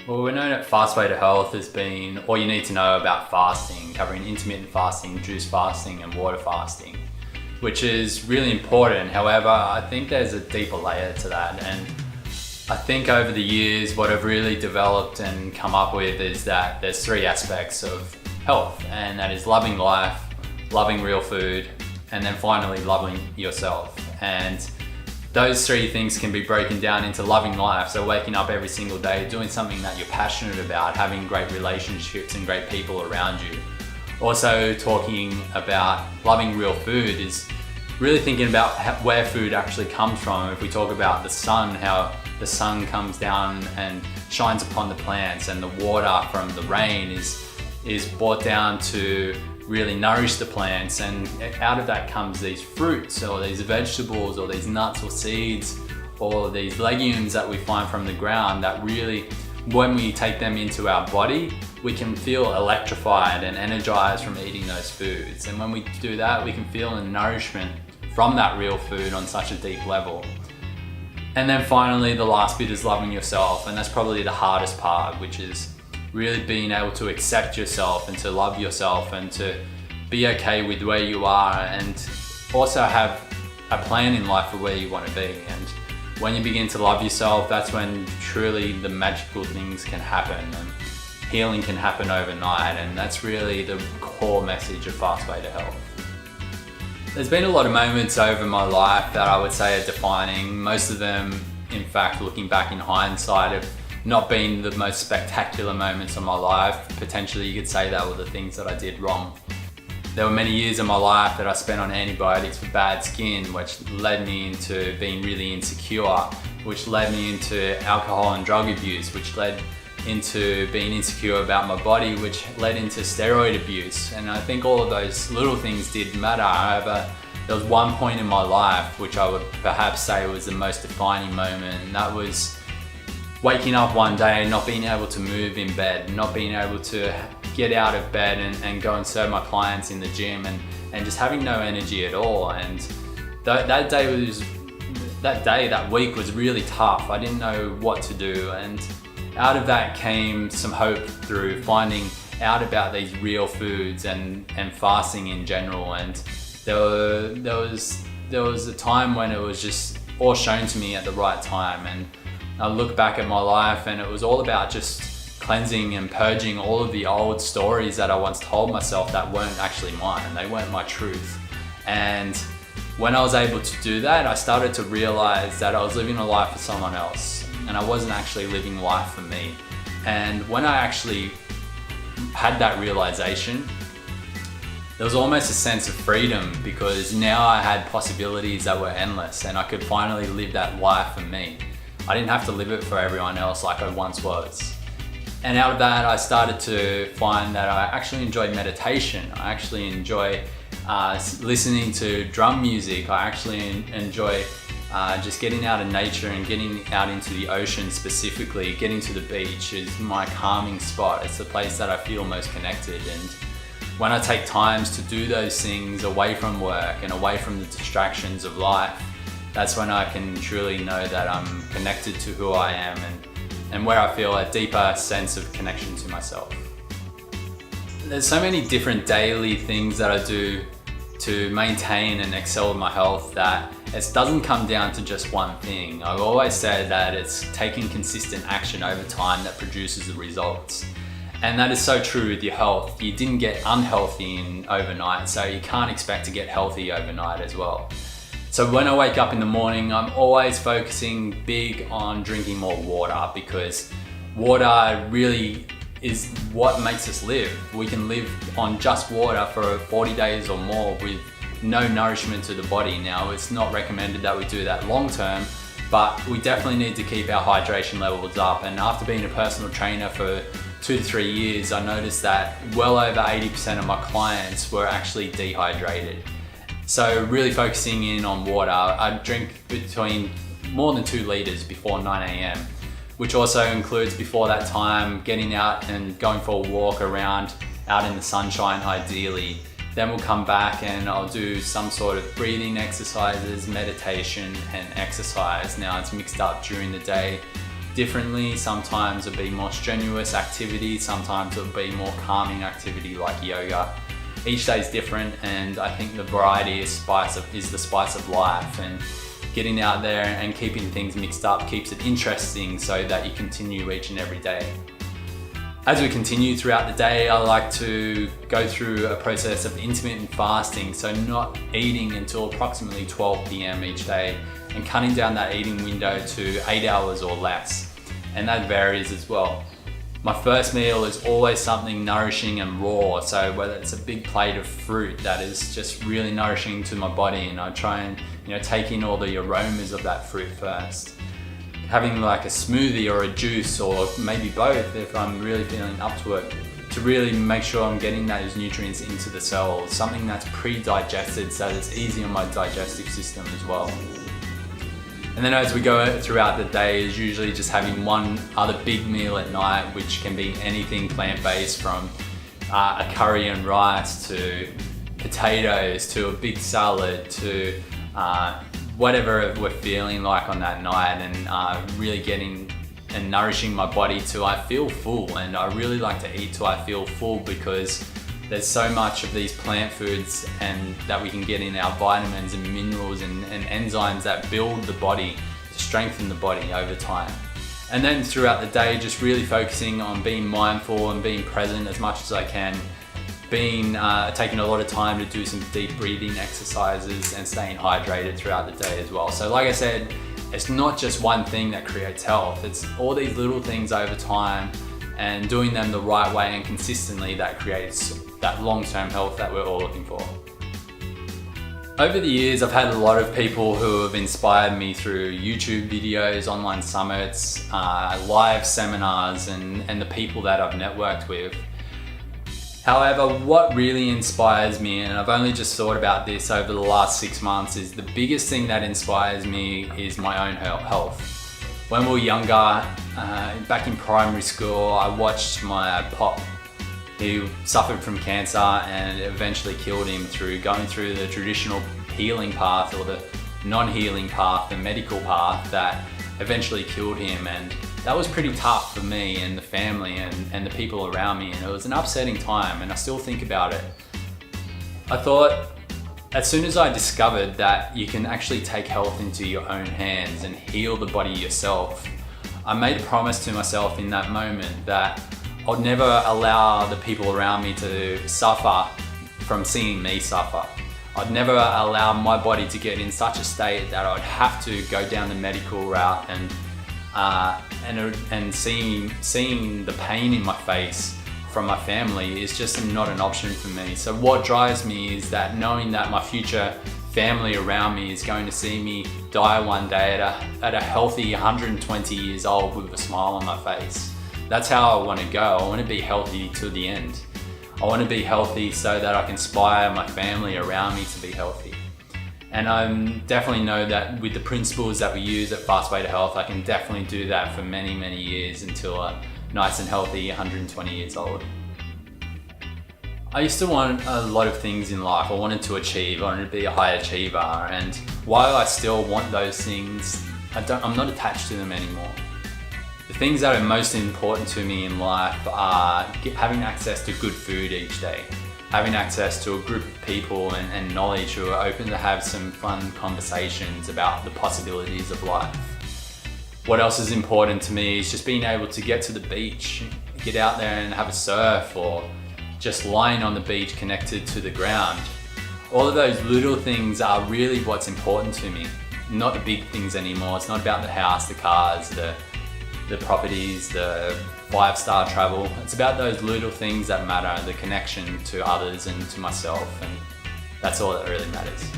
Well, we know that Fast Way to Health has been all you need to know about fasting, covering intermittent fasting, juice fasting, and water fasting, which is really important. However, I think there's a deeper layer to that. And I think over the years, what I've really developed and come up with is that there's three aspects of health, and that is loving life, loving real food, and then finally loving yourself. And those three things can be broken down into loving life. So waking up every single day, doing something that you're passionate about, having great relationships and great people around you. Also talking about loving real food is really thinking about where food actually comes from. If we talk about the sun, how the sun comes down and shines upon the plants, and the water from the rain is brought down to really nourish the plants, and out of that comes these fruits or these vegetables or these nuts or seeds or these legumes that we find from the ground that really, when we take them into our body, we can feel electrified and energized from eating those foods. And when we do that, we can feel the nourishment from that real food on such a deep level. And then finally, the last bit is loving yourself, and that's probably the hardest part, which is really being able to accept yourself and to love yourself and to be okay with where you are, and also have a plan in life for where you want to be. And when you begin to love yourself, that's when truly the magical things can happen and healing can happen overnight. And that's really the core message of Fast Way to Health. There's been a lot of moments over my life that I would say are defining. Most of them, in fact, looking back in hindsight, have not been the most spectacular moments of my life. Potentially you could say that were the things that I did wrong. There were many years of my life that I spent on antibiotics for bad skin, which led me into being really insecure, which led me into alcohol and drug abuse, which led into being insecure about my body, which led into steroid abuse. And I think all of those little things did matter. However, there was one point in my life which I would perhaps say was the most defining moment, and that was waking up one day, not being able to move in bed, not being able to get out of bed and go and serve my clients in the gym, and just having no energy at all. And that week was really tough. I didn't know what to do. And out of that came some hope through finding out about these real foods and fasting in general. And there was a time when it was just all shown to me at the right time. And I look back at my life, and it was all about just cleansing and purging all of the old stories that I once told myself that weren't actually mine, and they weren't my truth. And when I was able to do that, I started to realize that I was living a life for someone else, and I wasn't actually living life for me. And when I actually had that realization, there was almost a sense of freedom, because now I had possibilities that were endless, and I could finally live that life for me. I didn't have to live it for everyone else like I once was. And out of that, I started to find that I actually enjoyed meditation. I actually enjoy listening to drum music. I actually enjoy just getting out of nature and getting out into the ocean specifically. Getting to the beach is my calming spot. It's the place that I feel most connected. And when I take times to do those things away from work and away from the distractions of life, that's when I can truly know that I'm connected to who I am, and where I feel a deeper sense of connection to myself. There's so many different daily things that I do to maintain and excel with my health that it doesn't come down to just one thing. I've always said that it's taking consistent action over time that produces the results. And that is so true with your health. You didn't get unhealthy overnight, so you can't expect to get healthy overnight as well. So when I wake up in the morning, I'm always focusing big on drinking more water, because water really is what makes us live. We can live on just water for 40 days or more with no nourishment to the body. Now, it's not recommended that we do that long term, but we definitely need to keep our hydration levels up. And after being a personal trainer for 2 to 3 years, I noticed that well over 80% of my clients were actually dehydrated. So really focusing in on water. I drink between more than 2 liters before 9 a.m, which also includes before that time getting out and going for a walk around out in the sunshine ideally. Then we'll come back and I'll do some sort of breathing exercises, meditation and exercise. Now it's mixed up during the day differently. Sometimes it'll be more strenuous activity, sometimes it'll be more calming activity like yoga. Each day is different, and I think the variety is the spice of life, and getting out there and keeping things mixed up keeps it interesting so that you continue each and every day. As we continue throughout the day, I like to go through a process of intermittent fasting, so not eating until approximately 12 p.m. each day and cutting down that eating window to 8 hours or less, and that varies as well. My first meal is always something nourishing and raw, so whether it's a big plate of fruit that is just really nourishing to my body, and I try and take in all the aromas of that fruit first. Having like a smoothie or a juice, or maybe both if I'm really feeling up to it, to really make sure I'm getting those nutrients into the cells, something that's pre-digested so that it's easy on my digestive system as well. And then as we go throughout the day is usually just having one other big meal at night, which can be anything plant-based, from a curry and rice to potatoes to a big salad to whatever we're feeling like on that night, and really getting and nourishing my body till I feel full. And I really like to eat till I feel full, because there's so much of these plant foods and that we can get in our vitamins and minerals and enzymes that build the body, to strengthen the body over time. And then throughout the day, just really focusing on being mindful and being present as much as I can, taking a lot of time to do some deep breathing exercises and staying hydrated throughout the day as well. So like I said, it's not just one thing that creates health, it's all these little things over time, and doing them the right way and consistently that creates that long-term health that we're all looking for. Over the years, I've had a lot of people who have inspired me through YouTube videos, online summits, live seminars, and the people that I've networked with. However, what really inspires me, and I've only just thought about this over the last 6 months, is the biggest thing that inspires me is my own health. When we were younger, back in primary school, I watched my pop. He suffered from cancer, and it eventually killed him through going through the traditional healing path, or the non-healing path, the medical path, that eventually killed him. And that was pretty tough for me and the family and the people around me, and it was an upsetting time, and I still think about it. I thought, as soon as I discovered that you can actually take health into your own hands and heal the body yourself, I made a promise to myself in that moment that I'd never allow the people around me to suffer from seeing me suffer. I'd never allow my body to get in such a state that I'd have to go down the medical route, and seeing the pain in my face from my family is just not an option for me. So what drives me is that knowing that my future family around me is going to see me die one day at a healthy 120 years old with a smile on my face. That's how I want to go. I want to be healthy to the end. I want to be healthy so that I can inspire my family around me to be healthy. And I definitely know that with the principles that we use at Fast Way to Health, I can definitely do that for many, many years until I'm nice and healthy, 120 years old. I used to want a lot of things in life. I wanted to achieve, I wanted to be a high achiever, and while I still want those things, I'm not attached to them anymore. The things that are most important to me in life are having access to good food each day, having access to a group of people and knowledge who are open to have some fun conversations about the possibilities of life. What else is important to me is just being able to get to the beach, get out there and have a surf, or just lying on the beach connected to the ground. All of those little things are really what's important to me, not the big things anymore. It's not about the house, the cars, the properties, the 5-star travel. It's about those little things that matter, the connection to others and to myself, and that's all that really matters.